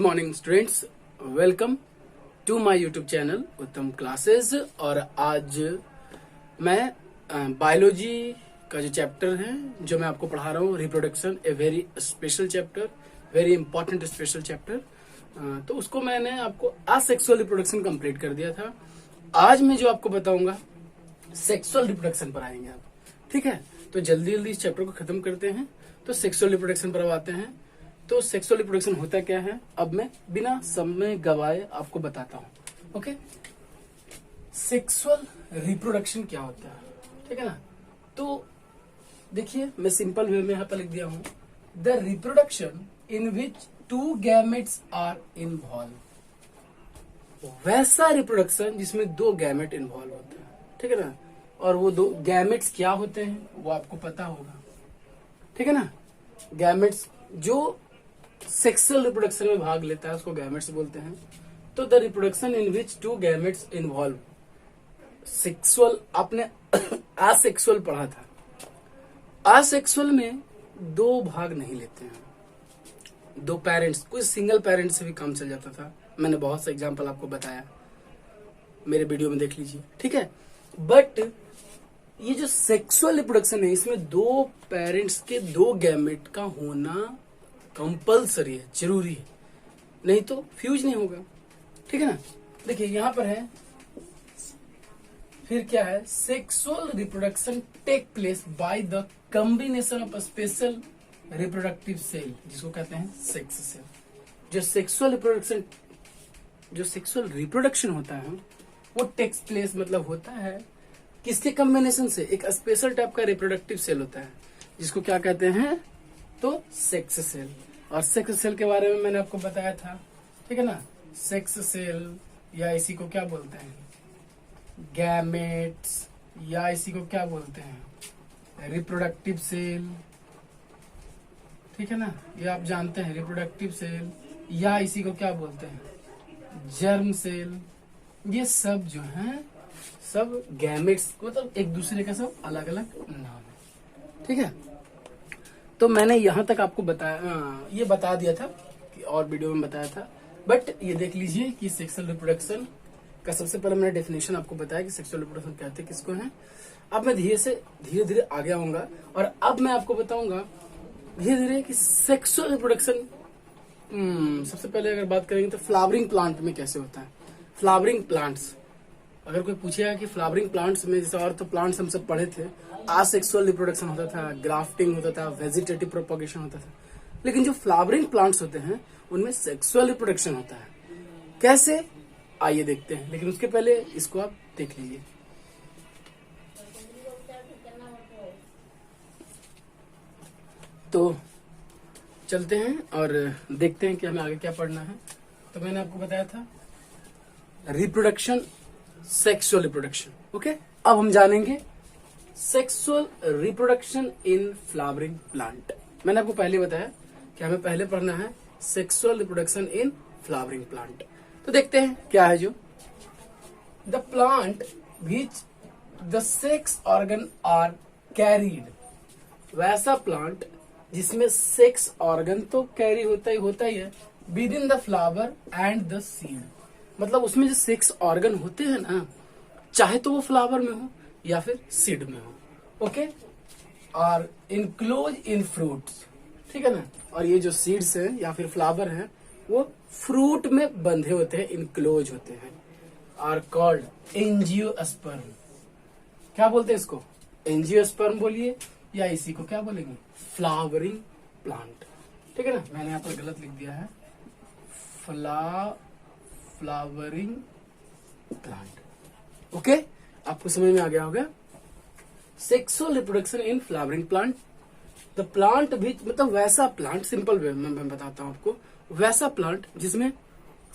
Morning students, welcome to my YouTube channel Uttam classes. और आज मैं बायोलॉजी का जो चैप्टर है जो मैं आपको पढ़ा रहा हूँ, reproduction, a very special chapter, very important special chapter. तो उसको मैंने आपको असेक्सुअल रिप्रोडक्शन कंप्लीट कर दिया था। आज मैं जो आपको बताऊंगा सेक्सुअल रिप्रोडक्शन पर आएंगे आप, ठीक है। तो जल्दी जल्दी इस चैप्टर को खत्म करते हैं। तो सेक्सुअल रिप्रोडक्शन पर अब आते हैं। तो सेक्सुअल रिप्रोडक्शन होता क्या है, अब मैं बिना समय गवाए आपको बताता हूँ। ओके, सेक्सुअल रिप्रोडक्शन क्या होता है, ठीक है ना। तो देखिए, मैं सिंपल वे में यहाँ पर लिख दिया हूँ, the reproduction in which two gametes are involve. वैसा रिप्रोडक्शन जिसमें दो गैमेट इन्वॉल्व होते हैं, ठीक है ना। और वो दो गैमेट्स क्या होते हैं वो आपको पता होगा, ठीक है ना। गैमेट्स जो सेक्सुअल रिप्रोडक्शन में भाग लेता है उसको गैमेट्स बोलते हैं। तो the reproduction in which two gametes involve, sexual आपने असेक्सुअल पढ़ा था। असेक्सुअल में दो भाग नहीं लेते हैं, दो पेरेंट्स, कोई सिंगल पेरेंट से भी काम चल जाता था। मैंने बहुत सा एग्जांपल आपको बताया, मेरे वीडियो में देख लीजिए, ठीक है। बट ये जो सेक्सुअल रिप्रोडक्शन है इसमें दो पेरेंट्स के दो गैमेट का होना कंपल्सरी है, जरूरी है, नहीं तो फ्यूज नहीं होगा, ठीक है ना। देखिए यहां पर है, फिर क्या है, sexual reproduction take place by the combination of special reproductive cell, जिसको कहते हैं सेक्स सेल। जो सेक्सुअल रिप्रोडक्शन होता है वो टेक्स प्लेस मतलब होता है किसके कॉम्बिनेशन से, एक स्पेशल टाइप का रिप्रोडक्टिव सेल होता है जिसको क्या कहते हैं, तो सेक्स सेल। और सेक्स सेल के बारे में मैंने आपको बताया था, ठीक है ना। सेक्स सेल या इसी को क्या बोलते हैं, गैमेट्स, या इसी को क्या बोलते हैं, रिप्रोडक्टिव सेल, ठीक है ना। ये आप जानते हैं, रिप्रोडक्टिव सेल, या इसी को क्या बोलते हैं, जर्म सेल। ये सब जो है सब गैमेट्स, मतलब एक दूसरे का सब अलग अलग नाम है, ठीक है। तो मैंने यहां तक आपको बताया, ये बता दिया था कि और वीडियो में बताया था। बट ये देख लीजिए कि सेक्सुअल रिप्रोडक्शन का सबसे पहले मैंने डेफिनेशन आपको बताया कि सेक्सुअल रिप्रोडक्शन कहते हैं किसको है। अब मैं धीरे धीरे आगे आऊंगा और अब मैं आपको बताऊंगा धीरे धीरे कि सेक्सुअल रिप्रोडक्शन सबसे पहले अगर बात करेंगे तो फ्लावरिंग प्लांट में कैसे होता है। फ्लावरिंग प्लांट्स, अगर कोई पूछेगा कि फ्लावरिंग प्लांट्स में, जैसे और तो प्लांट्स हम सब पढ़े थे, असेक्सुअल रिप्रोडक्शन होता था, ग्राफ्टिंग होता था, वेजिटेटिव प्रोपगेशन होता था, लेकिन जो फ्लावरिंग प्लांट्स होते हैं उनमें सेक्सुअल रिप्रोडक्शन होता है। कैसे, आइए देखते हैं, लेकिन उसके पहले इसको आप देख लीजिए। तो चलते हैं और देखते हैं कि हमें आगे क्या पढ़ना है। तो मैंने आपको बताया था रिप्रोडक्शन, सेक्सुअल रिप्रोडक्शन, ओके। अब हम जानेंगे sexual reproduction in flowering plant. मैंने आपको पहले बताया कि हमें पहले पढ़ना है sexual reproduction in flowering plant. तो देखते हैं क्या है। जो the plant which the sex organ are carried, वैसा प्लांट जिसमें सेक्स ऑर्गन तो कैरी होता ही है within the flower and the seed. मतलब उसमें जो सेक्स ऑर्गन होते हैं ना, चाहे तो वो फ्लावर में हो या फिर सीड में हो, ओके। और इनक्लोज इन फ्रूट्स, ठीक है ना। और ये जो सीड्स हैं या फिर फ्लावर हैं वो फ्रूट में बंधे होते हैं, इनक्लोज होते हैं। Are called angiosperm. क्या बोलते हैं इसको, एंजियोस्पर्म बोलिए, या इसी को क्या बोलेंगे, फ्लावरिंग प्लांट, ठीक है ना। मैंने यहाँ पर गलत लिख दिया है, फ्लावरिंग प्लांट, ओके। आपको समझ में आ गया होगा। Sexual reproduction in flowering plant, the plant भी मतलब वैसा प्लांट, सिंपल वे में मैं बताता हूं आपको, वैसा प्लांट जिसमें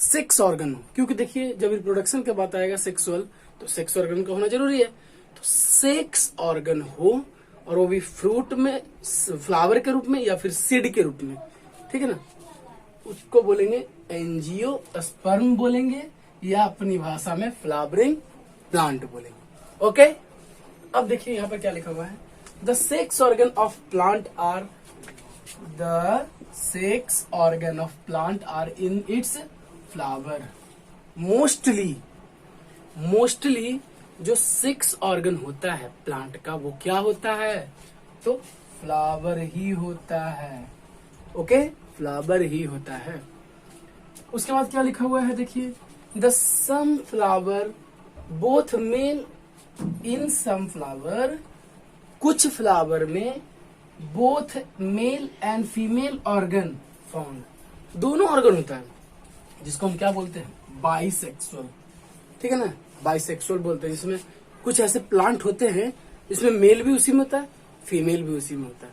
सेक्स ऑर्गन हो। क्योंकि देखिए जब रिप्रोडक्शन के बात आएगा सेक्सुअल, तो सेक्स ऑर्गन का होना जरूरी है। तो सेक्स ऑर्गन हो और वो भी फ्रूट में, फ्लावर के रूप में या फिर सीड के रूप में, ठीक है ना। उसको बोलेंगे एंजियोस्पर्म बोलेंगे, या अपनी भाषा में फ्लावरिंग प्लांट बोलेंगे, ओके। अब देखिए यहाँ पर क्या लिखा हुआ है, the sex organ of plant are the 6 organ of plant are in its flower. Mostly जो 6 ऑर्गन होता है प्लांट का वो क्या होता है, तो फ्लावर ही होता है। ओके, फ्लावर ही होता है। उसके बाद क्या लिखा हुआ है देखिए, the some flower both male in some flower, कुछ फ्लावर में both male and female organ found, दोनों ऑर्गन होता है, जिसको हम क्या बोलते हैं, बाइसेक्सुअल। ठीक है ना, बाइसेक्सुअल बोलते हैं, जिसमें कुछ ऐसे प्लांट होते हैं जिसमें मेल भी उसी में होता है, फीमेल भी उसी में होता है।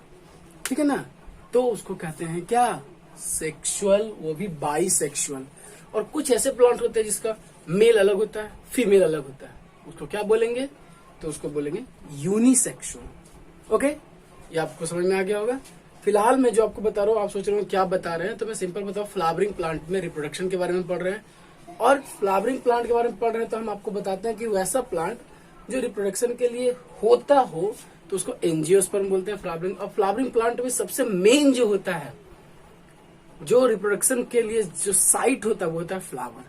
ठीक है ना, तो उसको कहते हैं क्या, सेक्सुअल, वो भी बाइसेक्सुअल। और कुछ ऐसे प्लांट होते हैं जिसका मेल अलग होता है, फीमेल अलग होता है, उसको क्या बोलेंगे, तो उसको बोलेंगे यूनिसेक्सुअल। ओके, ये आपको समझ में आ गया होगा। फिलहाल मैं जो आपको बता रहा हूँ, आप सोच रहे हो क्या बता रहे हैं, तो मैं सिंपल बताऊँ, फ्लावरिंग प्लांट में रिप्रोडक्शन के बारे में पढ़ रहे हैं, और फ्लावरिंग प्लांट के बारे में पढ़ रहे हैं तो हम आपको बताते हैं कि वैसा प्लांट जो रिप्रोडक्शन के लिए होता हो तो उसको एंजियोस्पर्म बोलते हैं, फ्लावरिंग। और फ्लावरिंग प्लांट में सबसे मेन जो होता है, जो रिप्रोडक्शन के लिए जो साइट होता है वो होता है फ्लावर।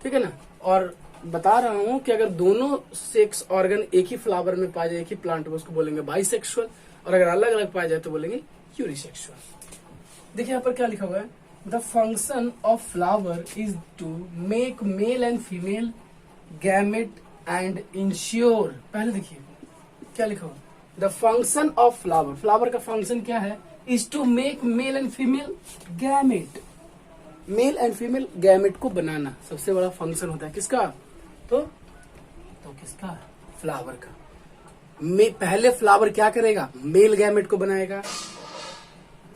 ठीक है ना, और बता रहा हूं कि अगर दोनों सेक्स ऑर्गन एक ही फ्लावर में पाए जाए, एक ही प्लांट में, उसको बोलेंगे बाइसेक्सुअल, और अगर अलग अलग पाए जाए तो बोलेंगे यूनिसेक्सुअल। देखिए यहाँ पर क्या लिखा हुआ है, the function of flower is to make male and female gamete and ensure, पहले देखिए क्या लिखा हुआ, the function of flower, flower का फंक्शन क्या है, is to make male and female gamete, male and female gamete को बनाना सबसे बड़ा फंक्शन होता है किसका, तो किसका, फ्लावर का। पहले फ्लावर क्या करेगा, मेल गैमेट को बनाएगा,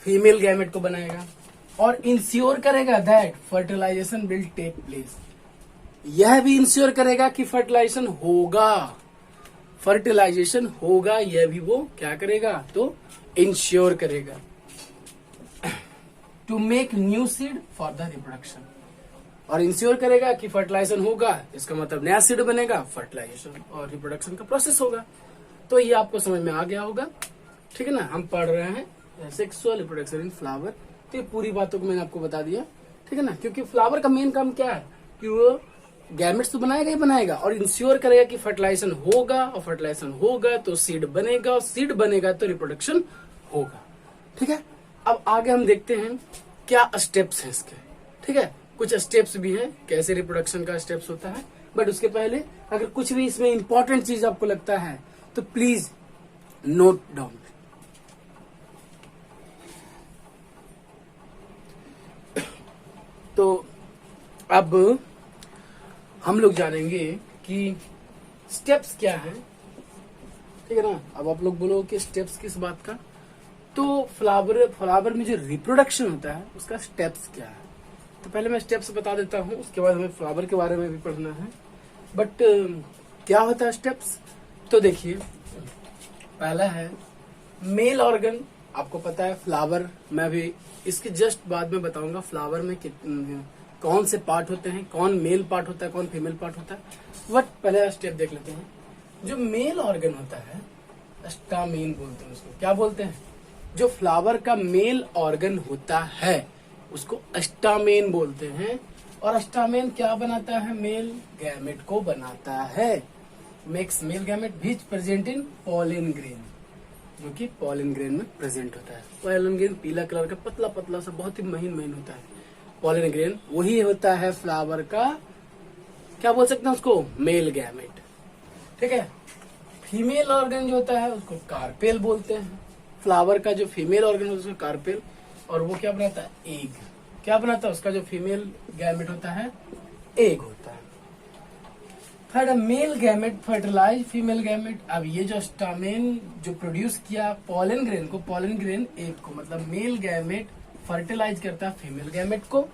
फीमेल गैमेट को बनाएगा, और इंश्योर करेगा that fertilisation will take place, यह भी इंश्योर करेगा कि फर्टिलाइजेशन होगा, यह भी वो क्या करेगा, तो इंश्योर करेगा। To make new seed for the reproduction, और इंश्योर करेगा कि फर्टिलाइजेशन होगा, इसका मतलब नया सीड बनेगा, फर्टिलाइजेशन और रिप्रोडक्शन का प्रोसेस होगा। तो ये आपको समझ में आ गया होगा। ठीक है ना, हम पढ़ रहे हैं सेक्सुअल रिप्रोडक्शन इन फ्लावर, तो ये पूरी बातों को मैंने आपको बता दिया। ठीक है ना, क्योंकि फ्लावर का मेन काम क्या है कि वो गैमेट्स तो बनाएगा ही बनाएगा, और इंश्योर करेगा कि फर्टिलाइजेशन होगा, और फर्टिलाइजेशन होगा तो सीड बनेगा, और सीड बनेगा तो रिप्रोडक्शन होगा। ठीक है, अब आगे हम देखते हैं क्या स्टेप्स हैं इसके। ठीक है, कुछ स्टेप्स भी हैं कैसे रिप्रोडक्शन का स्टेप्स होता है, बट उसके पहले अगर कुछ भी इसमें इंपॉर्टेंट चीज आपको लगता है तो प्लीज नोट डाउन। तो अब हम लोग जानेंगे कि स्टेप्स क्या हैं। ठीक है ना, अब आप लोग बोलो कि स्टेप्स किस बात का, तो फ्लावर में जो रिप्रोडक्शन होता है उसका स्टेप्स क्या है। तो पहले मैं स्टेप्स बता देता हूँ, उसके बाद हमें फ्लावर के बारे में भी पढ़ना है। बट क्या होता है स्टेप्स, तो देखिए पहला है मेल ऑर्गन। आपको पता है फ्लावर, मैं भी इसके जस्ट बाद में बताऊंगा फ्लावर में कौन से पार्ट होते हैं, कौन मेल पार्ट होता है, कौन फीमेल पार्ट होता है। बट पहले स्टेप देख लेते हैं। जो मेल ऑर्गन होता है स्टामेन बोलते हैं उसको, क्या बोलते हैं, जो फ्लावर का मेल ऑर्गन होता है उसको स्टामेन बोलते हैं। और स्टामेन क्या बनाता है, मेल गैमेट को बनाता है, makes male gamete which present in pollen grain, जो कि पॉलन ग्रेन में प्रेजेंट होता है। पॉलन ग्रेन पीला कलर का पतला पतला सा बहुत ही महीन होता है, पॉलन ग्रेन वही होता है फ्लावर का, क्या बोल सकते हैं उसको, मेल गैमेट। ठीक है, फीमेल ऑर्गन जो होता है उसको कार्पेल बोलते हैं। फ्लावर का जो फीमेल ऑर्गन होता है उसको कार्पेल, और वो क्या बनाता है, एग। क्या बनाता है, उसका जो फीमेल गैमेट होता है एग होता है। Third, male gamete fertilise female gamete. अब ये जो स्टामेन जो प्रोड्यूस किया पॉलन ग्रेन को, पॉलन ग्रेन एग को, मतलब मेल गैमेट फर्टिलाइज करता है फीमेल गैमेट को।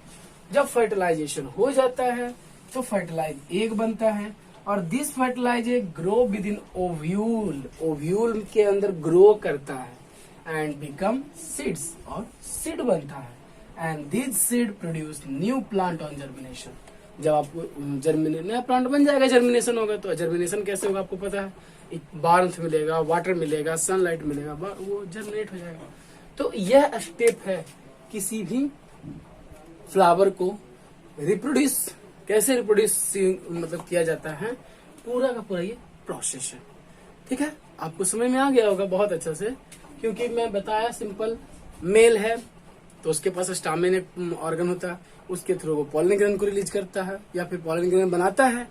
जब फर्टिलाइजेशन हो जाता है तो फर्टिलाइज एग बनता है, और this fertilize egg grow with in ovule, ovule के अंदर ग्रो करता है, एंड बिकम सीड्स, और सीड बनता है, and this seed produce new plant on germination. जब आपको नया प्लांट बन जाएगा, जर्मिनेशन होगा, तो जर्मिनेशन कैसे होगा आपको पता है, बार्थ मिलेगा, वाटर मिलेगा, सनलाइट मिलेगा, वो जर्मिनेट हो जाएगा। तो यह स्टेप है किसी भी फ्लावर को रिप्रोड्यूस कैसे रिप्रोड्यूस मतलब किया जाता है, पूरा का पूरा ये प्रोसेस है। ठीक है, आपको समझ में आ गया होगा बहुत अच्छा से, क्योंकि मैं बताया सिंपल। मेल है तो उसके पास स्टामिन एक ऑर्गन होता है, उसके थ्रू वो पॉलन ग्रेन को रिलीज करता है या फिर पॉलन ग्रेन बनाता है।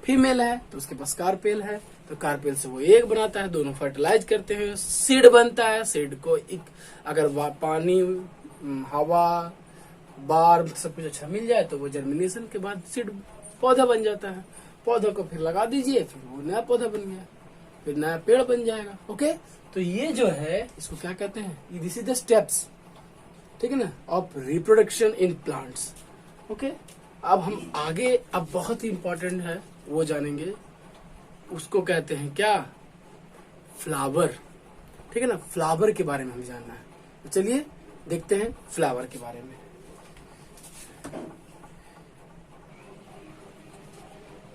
फीमेल है तो उसके पास कार्पेल है, तो कार्पेल से वो एग बनाता है, दोनों फर्टिलाइज करते हैं, सीड बनता है। सीड को अगर पानी, हवा, बार सब कुछ अच्छा मिल जाए तो वो जर्मिनेशन के बाद सीड पौधा बन जाता है। पौधा को फिर लगा दीजिए, फिर वो नया पौधा बन गया, फिर नया पेड़ बन जाएगा। ओके, तो ये जो है इसको क्या कहते हैं, दिस इज द स्टेप्स, ठीक है ना, of reproduction in plants. Okay, अब हम आगे अब बहुत ही इंपॉर्टेंट है वो जानेंगे, उसको कहते हैं क्या, फ्लावर। ठीक है ना, फ्लावर के बारे में हमें जानना है। तो चलिए देखते हैं फ्लावर के बारे में।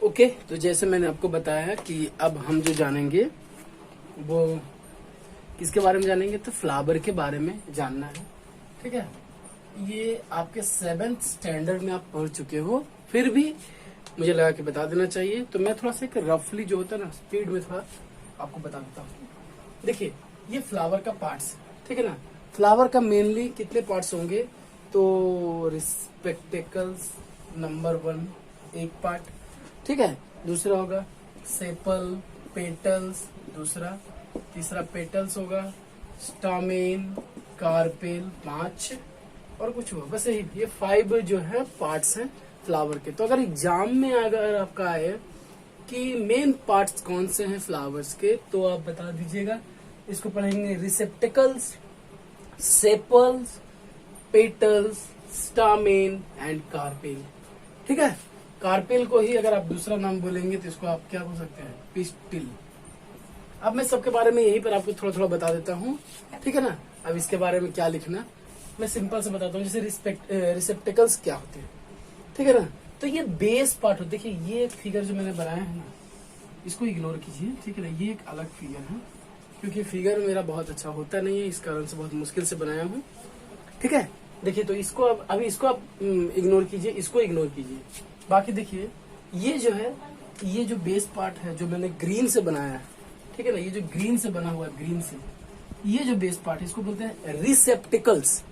ओके, तो जैसे मैंने आपको बताया कि अब हम जो जानेंगे वो किसके बारे में जानेंगे, तो फ्लावर के बारे में जानना है। ठीक है, ये आपके 7th स्टैंडर्ड में आप पढ़ चुके हो, फिर भी मुझे लगा कि बता देना चाहिए। तो मैं थोड़ा सा रफली जो होता है ना, स्पीड में थोड़ा आपको बता देता हूँ। देखिए, ये फ्लावर का पार्ट्स, ठीक है ना। फ्लावर का मेनली कितने पार्ट्स होंगे, तो रिस्पेक्टेकल्स नंबर 1 एक पार्ट, ठीक है। दूसरा होगा सेपल, पेटल्स दूसरा, तीसरा पेटल्स होगा, स्टामेन, कार्पेल 5, और कुछ होगा, बस यही ये 5 जो है पार्ट्स हैं फ्लावर के। तो अगर एग्जाम में अगर आपका आए कि मेन पार्ट्स कौन से हैं फ्लावर्स के, तो आप बता दीजिएगा। इसको पढ़ेंगे receptacles, sepals, petals, stamen and carpel. ठीक है, कार्पेल को ही अगर आप दूसरा नाम बोलेंगे तो इसको आप क्या बोल सकते हैं, पिस्टिल। अब मैं सबके बारे में यहीं पर आपको थोड़ा थोड़ा बता देता हूँ, ठीक है ना। अब इसके बारे में क्या लिखना मैं सिंपल से बताता हूँ। जैसे रिसेप्टिकल्स क्या होते हैं, ठीक है ना। तो ये बेस पार्ट होता है। देखिए, ये फिगर जो मैंने बनाया है ना, इसको इग्नोर कीजिए, ठीक है ना। ये एक अलग फिगर है, क्योंकि फिगर मेरा बहुत अच्छा होता नहीं है, इस कारण से बहुत मुश्किल से बनाया हूँ, ठीक है। देखिए, तो इसको अभी इसको आप इग्नोर कीजिए, इसको इग्नोर कीजिए। बाकी देखिए, ये जो है, ये जो बेस पार्ट है जो मैंने ग्रीन से बनाया है, ठीक है ना, ये जो ग्रीन से बना हुआ है, ग्रीन से, ये जो बेस पार्ट है इसको बोलते हैं रिसेप्टिकल्स।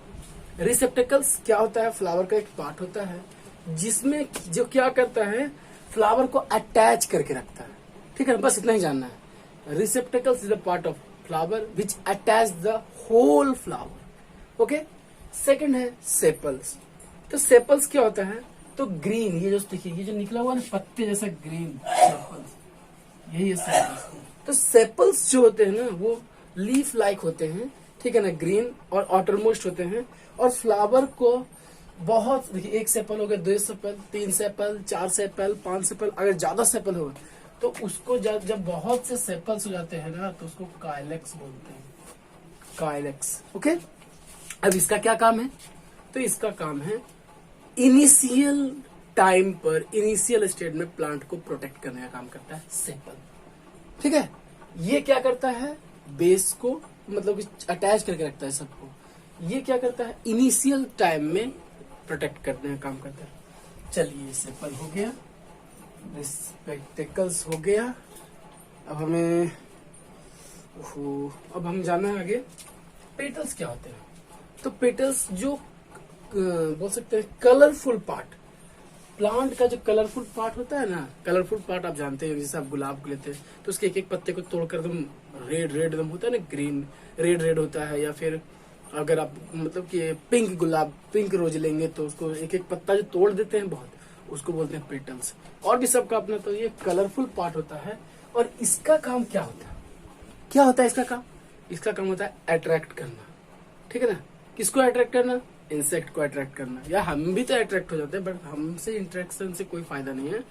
रिसेप्टिकल्स क्या होता है, फ्लावर का एक पार्ट होता है जिसमें जो क्या करता है, फ्लावर को अटैच करके रखता है, ठीक है ना। बस इतना ही जानना है। Receptacles is the part of flower which attach the whole flower. Okay, second है सेपल्स। तो सेपल्स क्या होता है, तो ग्रीन, ये जो देखिए, ये जो निकला हुआ है ना पत्ते जैसा ग्रीन सेपल्स, यही है सेपल्स। तो सेपल्स जो होते हैं ना, वो लीफ लाइक होते हैं, ठीक है ना, ग्रीन और आउटरमोस्ट होते हैं। और फ्लावर को बहुत, देखिए, 1 सेपल हो गया, 2 सेपल, 3 सेपल, 4 सेपल, 5 सेपल, अगर ज्यादा सेपल होगा तो उसको जब बहुत से सेपल्स हो जाते हैं ना, तो उसको काइलेक्स बोलते हैं, काइलेक्स। ओके, अब इसका क्या काम है, तो इसका काम है इनिशियल टाइम पर, इनिशियल स्टेज में प्लांट को प्रोटेक्ट करने का काम करता है सेपल, ठीक है। ये क्या करता है, बेस को मतलब अटैच करके रखता है सबको। ये क्या करता है, इनिशियल टाइम में प्रोटेक्ट करने का काम करता है। चलिए, सेपल हो गया, रिस्पेक्टिकल्स हो गया। अब हमें अब हम जानना है आगे पेटल्स क्या होते हैं। तो पेटल्स जो बोल सकते हैं कलरफुल पार्ट, प्लांट का जो कलरफुल पार्ट होता है ना, कलरफुल पार्ट आप जानते हैं, जैसे आप गुलाब को लेते हैं तो उसके एक एक पत्ते को तोड़कर एकदम रेड रेड एकदम होता है ना, ग्रीन रेड रेड होता है। या फिर अगर आप मतलब कि पिंक गुलाब, पिंक रोज लेंगे तो उसको एक एक पत्ता जो तोड़ देते हैं बहुत, उसको बोलते हैं पेटल्स। और भी सबका अपना, तो ये कलरफुल पार्ट होता है। और इसका काम क्या होता है, क्या होता है इसका काम, इसका काम होता है अट्रैक्ट करना, ठीक है ना। किसको अट्रैक्ट करना, इंसेक्ट को अट्रैक्ट करना। या हम भी तो अट्रैक्ट हो जाते हैं, बट हमसे इंटरेक्शन से कोई फायदा नहीं है।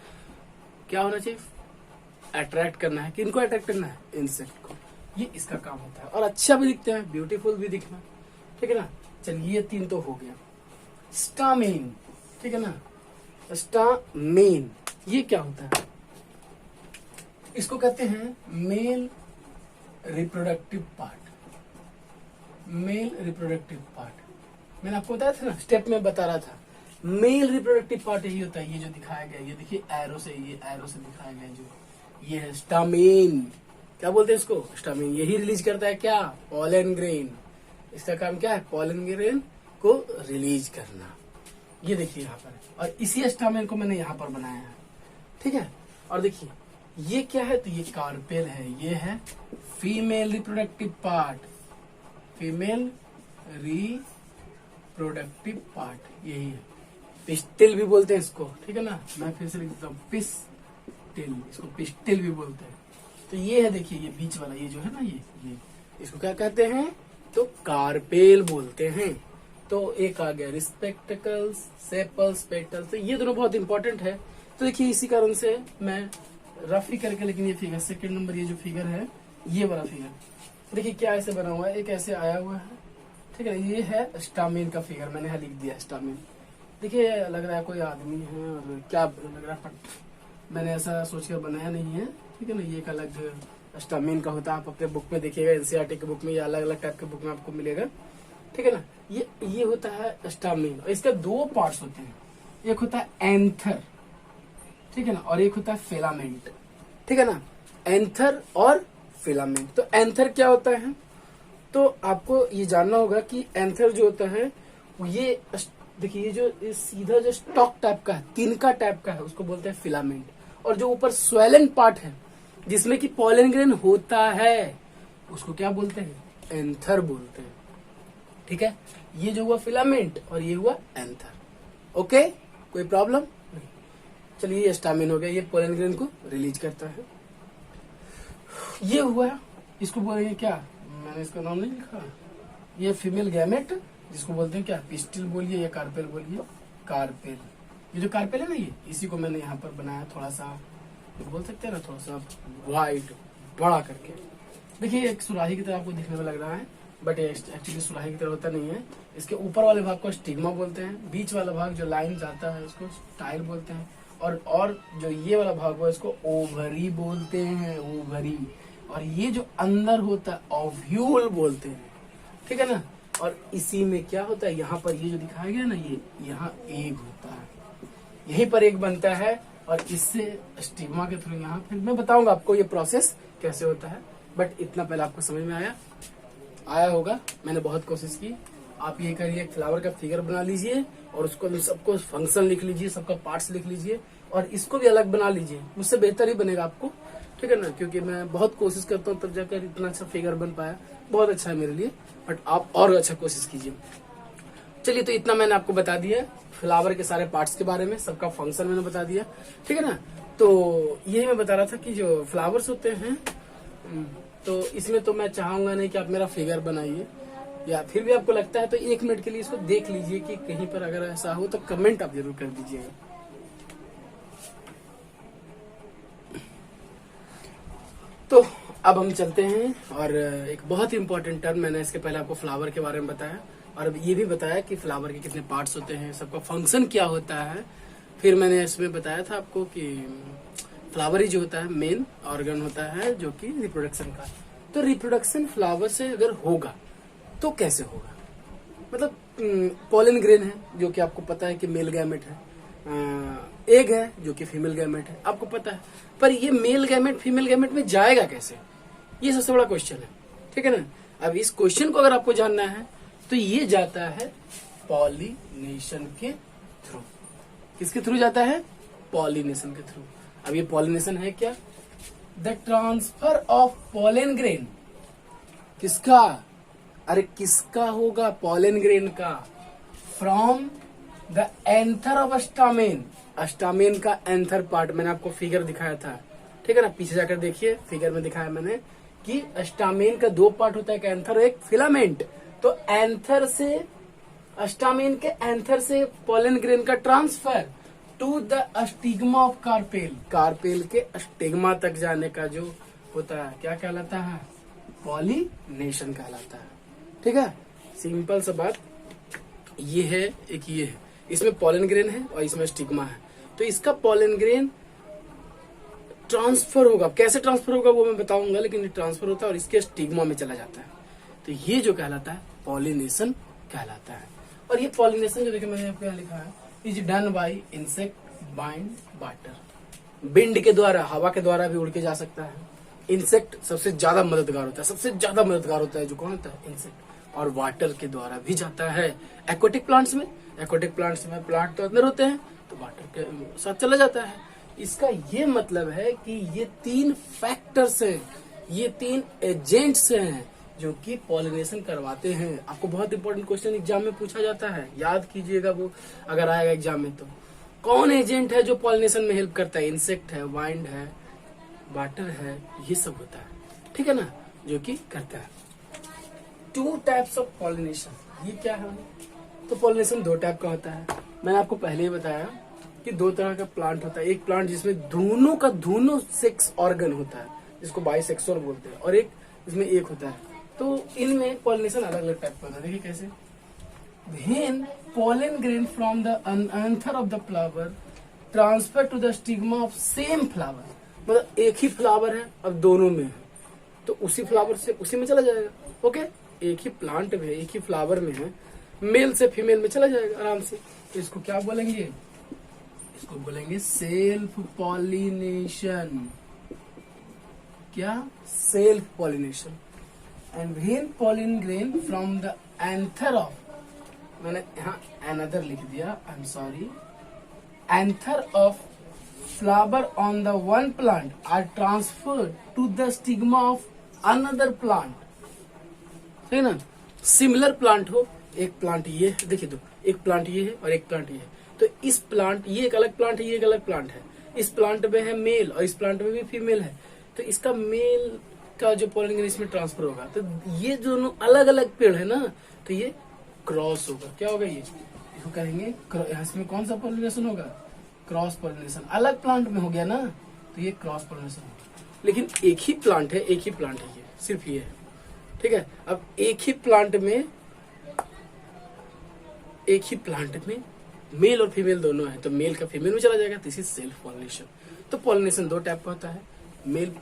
क्या होना चाहिए, अट्रैक्ट करना है। किनको अट्रैक्ट करना है, इंसेक्ट को। ये इसका काम होता है, और अच्छा भी दिखते हैं, ब्यूटीफुल भी दिखना, ठीक है ना। चलिए, ये 3 तो हो गया। स्टामेन, ठीक है ना, स्टामेन ये क्या होता है, इसको कहते हैं male reproductive part, male reproductive part. मैंने आपको बताया था ना, स्टेप में बता रहा था। मेल रिप्रोडक्टिव पार्ट यही होता है, ये जो दिखाया गया, ये देखिए एरो से, ये एरो से दिखाया गया जो ये है स्टामेन। क्या बोलते हैं इसको? स्टामेन। यही रिलीज करता है क्या? Pollen grain. इसका काम क्या है? पॉलन ग्रेन को रिलीज करना। ये देखिए यहाँ पर, और इसी स्टामेन को मैंने यहाँ पर बनाया है, ठीक है। और देखिए ये क्या है? तो ये कार्पेल है, ये है female reproductive part, female reproductive part यही है। पिस्टिल भी बोलते हैं इसको, ठीक है ना। मैं फिर से लिख देता हूँ, पिस्टिल, इसको पिस्टिल भी बोलते हैं। तो ये है, देखिए ये बीच वाला, ये जो है ना, ये इसको क्या कहते हैं? तो कार्पेल बोलते हैं। तो एक आ गया रिस्पेक्टिकल्स, सेपल्स, पेटल्स। तो ये दोनों बहुत इंपॉर्टेंट है। तो देखिए इसी कारण से मैं रफ ही करके, लेकिन ये फिगर सेकंड नंबर, ये जो फिगर है, ये वाला फिगर देखिए क्या ऐसे बना हुआ है, एक ऐसे आया हुआ है, ठीक है। ये है स्टामेन का फिगर, मैंने यहाँ लिख दिया स्टामेन। देखिए लग रहा है कोई आदमी है, और क्या लग रहा है, मैंने ऐसा सोचकर बनाया नहीं है, ठीक है ना। ये एक अलग स्टामेन का होता है, आप अपने बुक में देखिएगा, एनसीईआरटी के बुक में, या अलग अलग टाइप के बुक में आपको मिलेगा, ठीक है ना। ये होता है स्टामेन, और इसके दो पार्ट्स होते हैं, एक होता है एंथर, ठीक है ना, और एक होता है फिलामेंट, ठीक है ना। एंथर और फिलामेंट। तो एंथर क्या होता है? तो आपको ये जानना होगा कि एंथर जो होता है, ये देखिए, ये जो सीधा जो स्टॉक टाइप का है, तिनका टाइप का है, उसको बोलते हैं फिलामेंट। और जो ऊपर स्वेलन पार्ट है, जिसमें कि पॉलन ग्रेन होता है, उसको क्या बोलते हैं? एंथर बोलते हैं, ठीक है। ये जो हुआ फिलामेंट, और ये हुआ एंथर। ओके, कोई प्रॉब्लम नहीं। चलिए ये स्टामेन हो गया, ये पॉलन ग्रेन को रिलीज करता है। ये हुआ, इसको बोलेंगे क्या? मैंने इसका नाम नहीं लिखा। ये फीमेल गैमेट, जिसको बोलते हैं क्या? पिस्टिल बोलिए या कार्पेल बोलिए, कार्पेल। ये जो कार्पेल है ना, ये इसी को मैंने यहाँ पर बनाया, थोड़ा सा बोल सकते हैं ना, थोड़ा सा वाइड बड़ा करके। देखिए एक सुराही की तरह आपको दिखने में लग रहा है, बट एक्चुअली सुराही की तरह होता नहीं है। इसके ऊपर वाले भाग को स्टिग्मा बोलते हैं, बीच वाला भाग जो लाइन जाता है उसको स्टाइल बोलते हैं, और जो ये वाला भाग हुआ इसको ओवरी बोलते हैं, ओवरी। और ये जो अंदर होता है ओव्यूल बोलते हैं, ठीक है ना। और इसी में क्या होता है? यहाँ पर ये जो दिखाया गया ना, ये यहाँ एग होता है, यहीं पर एग बनता है, और इससे स्टिग्मा के थ्रू यहाँ, फिर मैं बताऊंगा आपको ये प्रोसेस कैसे होता है, बट इतना पहले आपको समझ में आया होगा। मैंने बहुत कोशिश की। आप ये करिए, एक फ्लावर का फिगर बना लीजिए, और उसको सबको फंक्शन लिख लीजिए, सबका पार्ट्स लिख लीजिए, और इसको भी अलग बना लीजिए, उससे बेहतर ही बनेगा आपको, ठीक है ना। क्योंकि मैं बहुत कोशिश करता हूँ, तब जाकर इतना अच्छा फिगर बन पाया। बहुत अच्छा है मेरे लिए, बट आप और अच्छा कोशिश कीजिए। चलिए, तो इतना मैंने आपको बता दिया फ्लावर के सारे पार्ट्स के बारे में, सबका फंक्शन मैंने बता दिया, ठीक है ना। तो यही मैं बता रहा था कि जो फ्लावर्स होते हैं, तो इसमें तो मैं चाहूंगा नहीं कि आप मेरा फिगर बनाइए, या फिर भी आपको लगता है तो 1 मिनट के लिए इसको देख लीजिए कि कहीं पर अगर ऐसा हो तो कमेंट आप जरूर कर दीजिएगा। तो अब हम चलते हैं, और एक बहुत ही इंपॉर्टेंट टर्म, मैंने इसके पहले आपको फ्लावर के बारे में बताया, और अब ये भी बताया कि फ्लावर के कितने पार्ट्स होते हैं, सबका फंक्शन क्या होता है। फिर मैंने इसमें बताया था आपको कि फ्लावर ही जो होता है मेन ऑर्गन होता है जो कि रिप्रोडक्शन का। तो रिप्रोडक्शन फ्लावर से अगर होगा तो कैसे होगा? मतलब पॉलन ग्रेन है जो कि आपको पता है कि मेल गैमेट है, एग है जो कि फीमेल गैमेट है, आपको पता है। पर ये मेल गैमेट फीमेल गैमेट में जाएगा कैसे? ये सबसे बड़ा क्वेश्चन है, ठीक है ना। अब इस क्वेश्चन को अगर आपको जानना है तो ये जाता है पॉलिनेशन के थ्रू। किसके थ्रू जाता है? पॉलिनेशन के थ्रू। अब ये पॉलिनेशन है क्या? The transfer of pollen grain. किसका? अरे किसका होगा? पॉलन ग्रेन का। From the anther of stamen. Stamen का एंथर पार्ट, मैंने आपको फिगर दिखाया था, ठीक है ना। पीछे जाकर देखिए, फिगर में दिखाया मैंने कि स्टामेन का 2 पार्ट होता है, एक एंथर और एक फिलामेंट। तो एंथर से, स्टामेन के एंथर से पॉलन ग्रेन का transfer to the stigma of carpel. Carpel के स्टिग्मा तक जाने का जो होता है क्या कहलाता है? पॉलिनेशन कहलाता है, ठीक है। सिंपल सा बात ये है, एक ये है, इसमें पॉलन ग्रेन है और इसमें स्टिग्मा है। तो इसका पॉलन ग्रेन ट्रांसफर होगा, कैसे ट्रांसफर होगा वो मैं बताऊंगा, लेकिन ट्रांसफर होता है और इसके स्टिग्मा में चला जाता है। तो ये जो कहलाता है पॉलिनेशन कहलाता है। और ये पॉलिनेशन जो देखिए मैंने आपको यहाँ लिखा है, is done by insect bind water. Wind के द्वारा, हवा के द्वारा भी उड़ के जा सकता है। इंसेक्ट सबसे ज्यादा मददगार होता है, सबसे ज्यादा मददगार होता है जो कौन होता है, इंसेक्ट। और वाटर के द्वारा भी जाता है एक्वाटिक प्लांट्स में। एक्वाटिक प्लांट्स में प्लांट तो अंदर होते हैं तो वाटर के साथ चला जाता है। इसका ये मतलब है कि ये 3 फैक्टर्स हैं, ये 3 एजेंट्स हैं जो कि पॉलिनेशन करवाते हैं। आपको बहुत इंपॉर्टेंट क्वेश्चन एग्जाम में पूछा जाता है, याद कीजिएगा वो अगर आएगा एग्जाम में। तो कौन एजेंट है जो पॉलिनेशन में हेल्प करता है? इंसेक्ट है, वाइंड है, वाटर है, ये सब होता है, ठीक है ना, जो कि करता है। 2 टाइप्स ऑफ पॉलिनेशन, ये क्या है? तो पॉलिनेशन 2 टाइप का होता है। मैंने आपको पहले ही बताया कि 2 तरह का प्लांट होता है। एक प्लांट जिसमें दोनों का दोनों सेक्स ऑर्गन होता है, जिसको बाइसेक्सुअल बोलते हैं, और एक इसमें एक होता है। तो इनमें पॉलिनेशन अलग अलग टाइप का होता है। देखिए कैसे, When pollen grain from the anther of the flower transfer to the stigma of same flower, मतलब एक ही फ्लावर है अब दोनों में है, तो उसी फ्लावर से उसी में चला जाएगा। ओके, एक ही प्लांट में, एक ही फ्लावर में है, मेल से फीमेल में चला जाएगा आराम से। तो इसको क्या बोलेंगे? इसको बोलेंगे सेल्फ पॉलिनेशन। क्या? Self pollination. And when pollen grain from the anther of, मैंने यहाँ another लिख दिया, I am sorry, anther of flower on the one plant are transferred to the stigma of another plant, ठीक है ना। Similar plant हो, एक plant ये है, देखिए तो एक प्लांट ये है और एक प्लांट ये है, तो इस प्लांट, ये एक अलग प्लांट है, ये एक अलग प्लांट है, इस प्लांट में है मेल और इस प्लांट में भी फीमेल है, तो इसका मेल का जो पॉलन ग्रेन इसमें ट्रांसफर होगा, तो ये दोनों अलग अलग पेड़ है ना, तो ये क्रॉस होगा। क्या होगा? ये इसको कहेंगे, इसमें कौन सा पॉलिनेशन होगा? Cross pollination. अलग प्लांट में हो गया ना, तो ये क्रॉस पॉलिनेशन होगा। लेकिन एक ही प्लांट है, एक ही प्लांट है, ये सिर्फ ये है, ठीक है। अब एक ही प्लांट में मेल और फीमेल दोनों है, तो मेल का फीमेल में चला जाएगा, दिस इज सेल्फ पॉलिनेशन। तो पॉलिनेशन 2 टाइप का होता है, मेल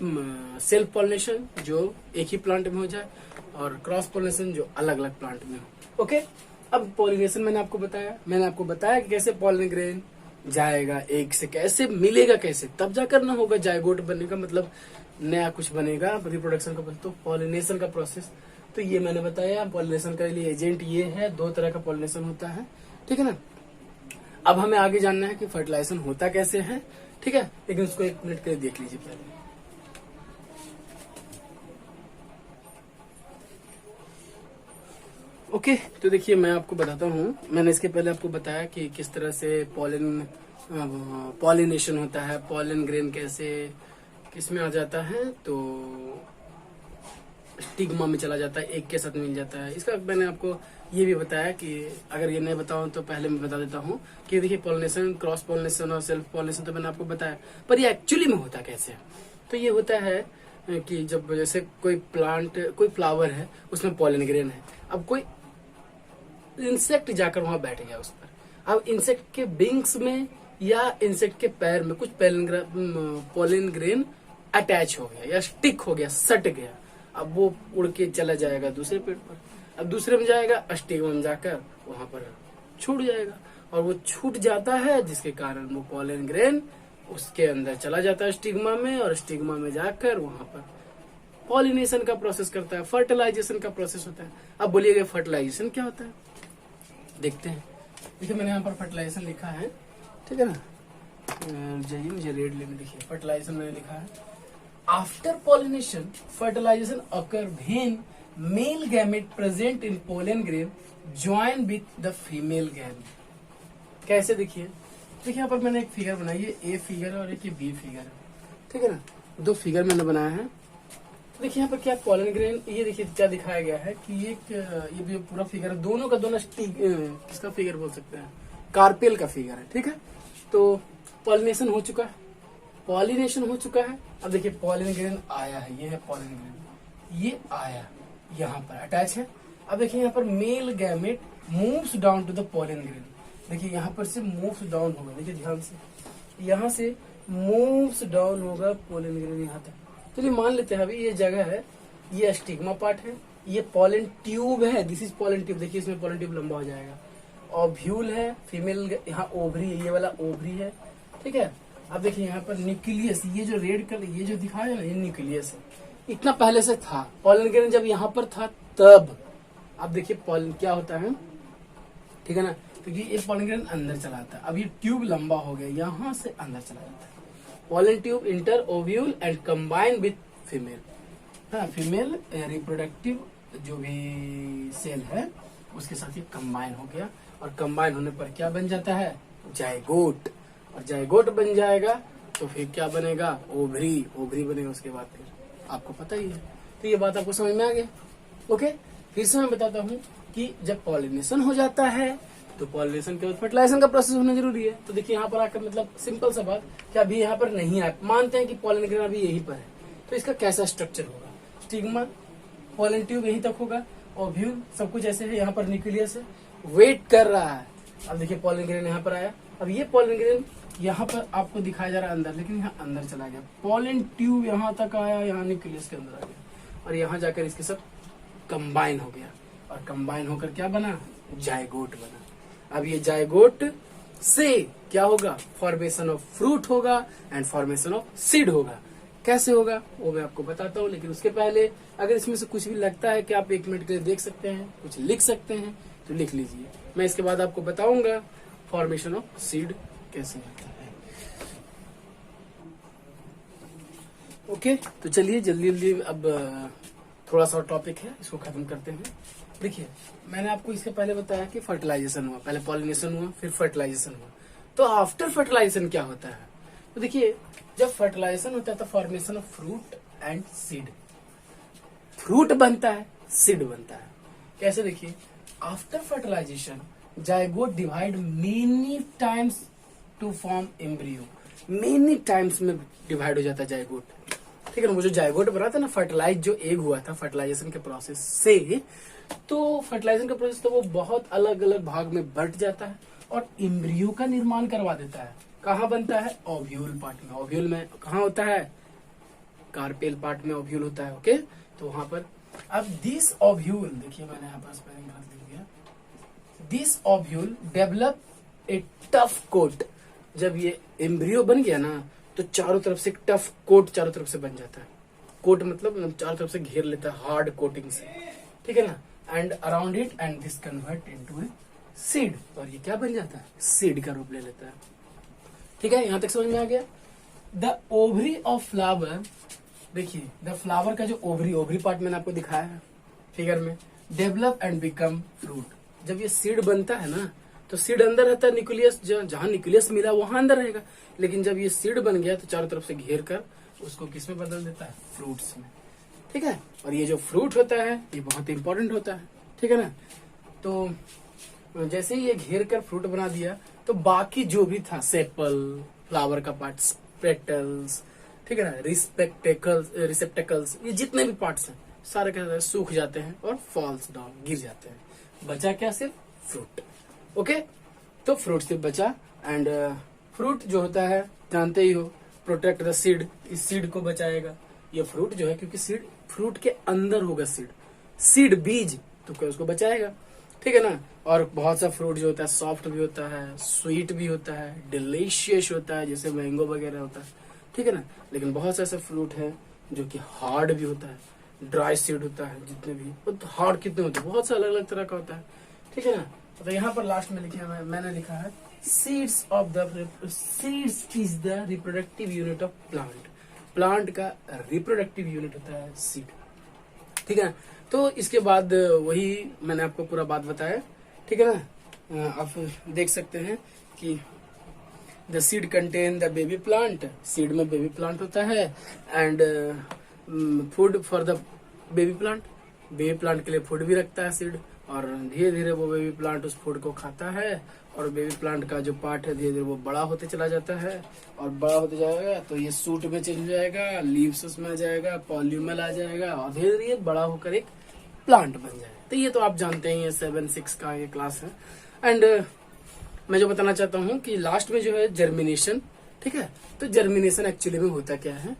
सेल्फ पॉलिनेशन जो एक ही प्लांट में हो जाए, और क्रॉस पॉलिनेशन जो अलग अलग प्लांट में हो। ओके, अब पॉलिनेशन मैंने आपको बताया कि कैसे पॉलन ग्रेन जाएगा एक से, कैसे मिलेगा, कैसे, तब जाकर ना होगा जायगोट बनने का, मतलब नया कुछ बनेगा, रिप्रोडक्शन का। तो पॉलिनेशन का प्रोसेस तो ये मैंने बताया। पॉलिनेशन के लिए एजेंट ये है, 2 तरह का पॉलिनेशन होता है, ठीक है ना। अब हमें आगे जानना है कि फर्टिलाइजेशन होता कैसे है, ठीक है, लेकिन उसको 1 मिनट के लिए देख लीजिए पहले। ओके, तो देखिए मैं आपको बताता हूँ, मैंने इसके पहले आपको बताया कि किस तरह से पॉलिनेशन होता है, पॉलन ग्रेन कैसे किस में आ जाता है, तो स्टिग्मा में चला जाता है, एक के साथ मिल जाता है। इसका मैंने आपको ये भी बताया कि अगर ये नहीं बताऊं तो पहले मैं बता देता हूँ कि देखिए पॉलिनेशन, क्रॉस पॉलिनेशन और सेल्फ पॉलिनेशन तो मैंने आपको बताया, पर ये एक्चुअली में होता कैसे? तो ये होता है कि जब जैसे कोई प्लांट, कोई फ्लावर है, उसमें पॉलन ग्रेन है, अब कोई इंसेक्ट जाकर वहां बैठ गया उस पर। अब इंसेक्ट के विंग्स में या इंसेक्ट के पैर में कुछ पॉलन ग्रेन अटैच हो गया या स्टिक हो गया, सट गया। अब वो उड़ के चला जाएगा दूसरे पेड़ पर, अब दूसरे में जाएगा, स्टिग्मा में जाकर वहां पर छूट जाएगा, और वो छूट जाता है जिसके कारण वो पॉलन ग्रेन उसके अंदर चला जाता है स्टिग्मा में, और स्टिग्मा में जाकर वहां पर पॉलिनेशन का प्रोसेस करता है, फर्टिलाइजेशन का प्रोसेस होता है। अब बोलिएगा फर्टिलाइजेशन क्या होता है, देखते हैं। देखिए मैंने यहाँ पर फर्टिलाइजेशन लिखा है, ठीक है ना, जाइए मुझे रेड लेने, देखिए फर्टिलाइजेशन मैंने लिखा है, after pollination fertilisation occur when male gamete present in pollen grain join with the female gamete. कैसे? देखिए यहाँ पर मैंने एक फिगर बनाई है, ए फिगर है और एक बी फिगर है, ठीक है ना, 2 फिगर मैंने बनाया है। देखिए यहाँ पर क्या पॉलन ग्रेन, ये देखिए क्या दिखाया गया है कि ये भी पूरा फिगर है, दोनों का दोनों किसका फिगर बोल सकते हैं, कार्पेल का फिगर है, ठीक है। तो पॉलिनेशन हो चुका है, अब देखिए पॉलन ग्रेन आया है, ये है पॉलन ग्रेन, ये आया यहाँ पर अटैच है। अब देखिए यहाँ पर male gamete moves down to the pollen grain, देखिए यहाँ पर से मूव्स डाउन होगा, देखिए ध्यान से, यहाँ से मूव्स डाउन होगा पॉलन ग्रेन यहाँ तक। चलिए मान लेते हैं अभी ये जगह है, ये स्टिग्मा पार्ट है, ये पॉलन ट्यूब है, दिस इज पॉलन ट्यूब, देखिए इसमें पॉलन ट्यूब लंबा हो जाएगा, ओव्यूल है, फीमेल यहाँ ओवरी है, ये वाला ओवरी है, ठीक है। अब देखिए यहाँ पर न्यूक्लियस, ये जो रेड कलर ये जो दिखाया ना, ये न्यूक्लियस है, इतना पहले से था। पॉलन ग्रेन जब यहाँ पर था तब, अब देखिए पॉलन क्या होता है, ठीक है ना, क्योंकि ये पॉलन ग्रेन अंदर चला आता है। अब ये ट्यूब लंबा हो गया, यहाँ से अंदर चला जाता है। Pollen tube inter ovule and combine with female, हाँ फीमेल रिप्रोडक्टिव जो भी सेल है उसके साथ ये कंबाइन हो गया, और कंबाइन होने पर क्या बन जाता है, जायगोट, और जायगोट बन जाएगा तो फिर क्या बनेगा, ओवरी, ओवरी बनेगा उसके बाद, फिर आपको पता ही है। तो ये बात आपको समझ में आ गई। ओके, फिर से मैं बताता हूँ कि जब पॉलिनेशन हो जाता है तो पॉलिनेशन के बाद फर्टिलाइजेशन का प्रोसेस होना जरूरी है। तो देखिए यहाँ पर आकर, मतलब सिंपल सा बात कि अभी यहाँ पर नहीं है, मानते हैं कि पॉलन ग्रेन अभी यहीं पर है, तो इसका कैसा स्ट्रक्चर होगा, स्टिग्मा, पॉलन ट्यूब यहीं तक होगा, ओव्यूल सब कुछ ऐसे है, यहाँ पर न्यूक्लियस है, वेट कर रहा है। अब देखिए पॉलन ग्रेन यहाँ पर आया, अब ये पॉलन ग्रेन यहाँ पर आपको दिखाया जा रहा है अंदर, लेकिन यहाँ अंदर चला गया, पॉलन ट्यूब यहाँ तक आया, यहाँ न्यूक्लियस के अंदर आ गया, और यहाँ जाकर इसके सब कंबाइन हो गया, और कंबाइन होकर क्या बना, जायगोट बना। अब ये जायगोट से क्या होगा, फॉर्मेशन ऑफ फ्रूट होगा एंड फॉर्मेशन ऑफ सीड होगा। कैसे होगा वो मैं आपको बताता हूँ, लेकिन उसके पहले अगर इसमें से कुछ भी लगता है कि आप 1 मिनट के लिए देख सकते हैं, कुछ लिख सकते हैं तो लिख लीजिए। मैं इसके बाद आपको बताऊंगा फॉर्मेशन ऑफ सीड कैसे होता है। ओके, तो चलिए जल्दी जल्दी अब थोड़ा सा टॉपिक है, इसको खत्म करते हैं। देखिए मैंने आपको इससे पहले बताया कि फर्टिलाइजेशन हुआ, पहले पॉलिनेशन हुआ, फिर फर्टिलाइजेशन हुआ। तो आफ्टर फर्टिलाइजेशन क्या होता है, तो देखिए जब फर्टिलाइजेशन होता है तो formation of fruit and seed, fruit बनता है, सीड बनता है। कैसे, देखिए after fertilisation zygote divide many times to form embryo, many times में डिवाइड हो जाता है जायगोट, ठीक है ना। वो जो जायगोट बना था ना, फर्टिलाइज जो एग हुआ था फर्टिलाइजेशन के प्रोसेस से, तो फर्टिलाइजेशन का प्रोसेस तो वो बहुत अलग अलग भाग में बंट जाता है और एम्ब्रियो का निर्माण करवा देता है। कहाँ बनता है, ओव्यूल पार्ट में। ओव्यूल में कहाँ होता है, कार्पेल पार्ट में ओव्यूल होता है। ओके, तो वहां पर अब दिस ओव्यूल, देखिए मैंने यहाँ पर स्पेलिंग गलत लिख दिया, this ovule develop a tough coat. जब ये एम्ब्रियो बन गया ना तो चारों तरफ से टफ कोट चारों तरफ से बन जाता है। कोट मतलब चारों तरफ से घेर लेता है हार्ड कोटिंग से, ठीक है ना। And around it and this convert into a seed, और ये क्या बन जाता है, सीड का रूप ले लेता है। ठीक है, यहां तक समझ में आ गया। द ओवरी ऑफ फ्लावर, देखिए द फ्लावर का जो ओवरी पार्ट मैंने आपको दिखाया है फिगर में, डेवलप एंड बिकम फ्रूट। जब ये सीड बनता है ना तो सीड अंदर रहता है, न्यूक्लियस जहां न्यूक्लियस मिला वहां अंदर रहेगा, लेकिन जब ये सीड बन गया तो चारों तरफ से घेर कर उसको किस में बदल देता है, फ्रूट्स में, ठीक है। और ये जो फ्रूट होता है ये बहुत इंपॉर्टेंट होता है, ठीक है ना। तो जैसे ही ये घेर कर फ्रूट बना दिया तो बाकी जो भी था, सेपल, फ्लावर का पार्ट, पेटल्स, ठीक है ना, रिसेप्टेकल्स, ये जितने भी पार्ट्स हैं सारे क्या सूख जाते हैं और फॉल्स डाउन, गिर जाते हैं। बचा क्या, सिर्फ फ्रूट। ओके, तो फ्रूट सिर्फ बचा। एंड फ्रूट जो होता है जानते ही हो, प्रोटेक्ट द सीड, इस सीड को बचाएगा ये फ्रूट जो है, क्योंकि सीड फ्रूट के अंदर होगा, सीड बीज, तो क्या उसको बचाएगा, ठीक है ना। और बहुत सा फ्रूट जो होता है सॉफ्ट भी होता है, स्वीट भी होता है, डिलीशियस होता है, जैसे मैंगो वगैरह होता है, ठीक है ना। लेकिन बहुत से ऐसे फ्रूट है जो कि हार्ड भी होता है, ड्राई सीड होता है, जितने भी हार्ड कितने होते हैं, बहुत से अलग अलग तरह का होता है, ठीक है ना। तो यहाँ पर लास्ट में लिखा है, मैंने लिखा है seeds is the reproductive unit of plant. Plant का रिप्रोडक्टिव यूनिट होता है सीड, ठीक है ना। तो इसके बाद वही मैंने आपको पूरा बात बताया, ठीक है ना। आप देख सकते हैं कि the seed contain the baby plant, seed में बेबी प्लांट होता है, and food for the baby plant के लिए फूड भी रखता है सीड, और धीरे धीरे वो बेबी प्लांट उस फूड को खाता है, और बेबी प्लांट का जो पार्ट है धीरे धीरे वो बड़ा होते चला जाता है, और बड़ा होते जाएगा तो ये सूट में चल जाएगा, लीव्स उसमें आ जाएगा, पॉल्यूमल आ जाएगा, और धीरे धीरे बड़ा होकर एक प्लांट बन जाएगा। तो ये तो आप जानते हैं, ये 7-6 का ये क्लास है। एंड मैं जो बताना चाहता हूँ कि लास्ट में जो है जर्मिनेशन, ठीक है। तो जर्मिनेशन एक्चुअली में होता क्या है,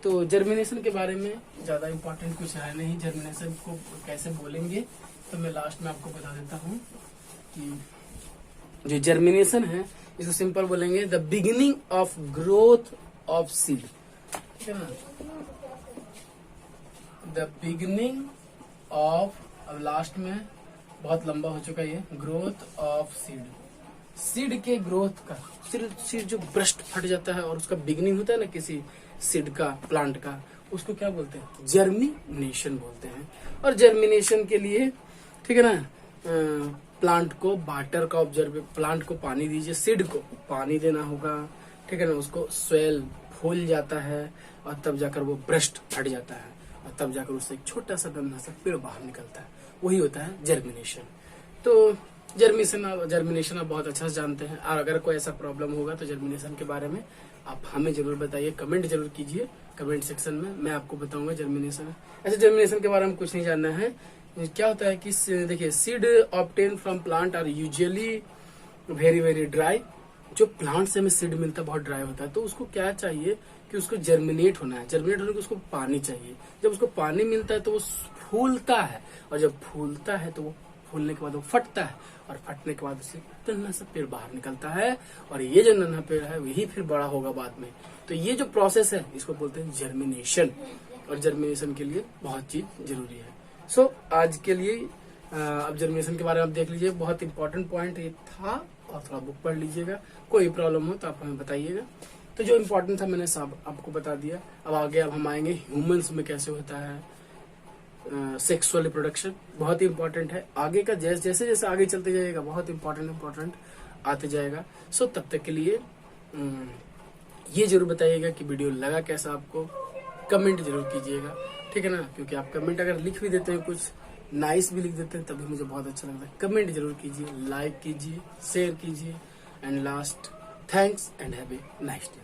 तो जर्मिनेशन के बारे में ज्यादा इम्पोर्टेंट कुछ है नहीं, जर्मिनेशन को कैसे बोलेंगे तो मैं लास्ट में आपको बता देता हूँ कि जो जर्मिनेशन है इसको सिंपल बोलेंगे the beginning of growth of seed, ठीक है ना, द बिगिनिंग ऑफ, अब लास्ट में बहुत लंबा हो चुका ये, ग्रोथ ऑफ सीड, सीड के ग्रोथ का, सीड जो ब्रस्ट फट जाता है और उसका बिगिनिंग होता है ना किसी सीड का, प्लांट का, उसको क्या बोलते हैं, जर्मिनेशन बोलते हैं। और जर्मिनेशन के लिए, ठीक है ना, प्लांट को वाटर का ऑब्जर्व, प्लांट को पानी दीजिए, सीड को पानी देना होगा, ठीक है ना, उसको स्वेल फूल जाता है और तब जाकर वो ब्रस्ट फट जाता है और तब जाकर उससे एक छोटा सा नन्हा सा पेड़ बाहर निकलता है, वही होता है जर्मिनेशन। तो जर्मिनेशन आप बहुत अच्छा से जानते हैं, और अगर कोई ऐसा प्रॉब्लम होगा तो जर्मिनेशन के बारे में आप हमें जरूर बताइए, कमेंट जरूर कीजिए कमेंट सेक्शन में, मैं आपको बताऊंगा जर्मिनेशन। ऐसे जर्मिनेशन के बारे में कुछ नहीं जानना है, क्या होता है कि देखिए seed obtain from plant are usually very very dry, जो प्लांट से हमें सीड मिलता है बहुत ड्राई होता है, तो उसको क्या चाहिए कि उसको जर्मिनेट होना है, जर्मिनेट होने को उसको पानी चाहिए, जब उसको पानी मिलता है तो वो फूलता है, और जब फूलता है तो वो फूलने के बाद वो फटता है, और फटने के बाद उससे नन्हा सा पेड़ बाहर निकलता है, और ये जो नन्हा पेड़ है वही फिर बड़ा होगा बाद में। तो ये जो प्रोसेस है इसको बोलते हैं जर्मिनेशन, और जर्मिनेशन के लिए बहुत चीज जरूरी है। सो आज के लिए अब जर्मिनेशन के बारे में आप देख लीजिए, बहुत इंपॉर्टेंट पॉइंट ये था, और थोड़ा बुक पढ़ लीजिएगा, कोई प्रॉब्लम हो तो आप हमें बताइएगा। तो जो इम्पोर्टेंट था मैंने सब आपको बता दिया। अब आगे अब हम आएंगे ह्यूमंस में कैसे होता है सेक्सुअल रिप्रोडक्शन, बहुत ही इंपॉर्टेंट है, आगे का जैसे जैसे आगे चलते जाएगा बहुत इंपॉर्टेंट आते जाएगा। सो तब तक के लिए ये जरूर बताइएगा कि वीडियो लगा कैसा आपको, कमेंट जरूर कीजिएगा, ठीक है ना, क्योंकि आप कमेंट अगर लिख भी देते हैं, कुछ नाइस भी लिख देते हैं, तभी मुझे बहुत अच्छा लगता है। कमेंट जरूर कीजिए, लाइक कीजिए, शेयर कीजिए, and last thanks and have a nice day.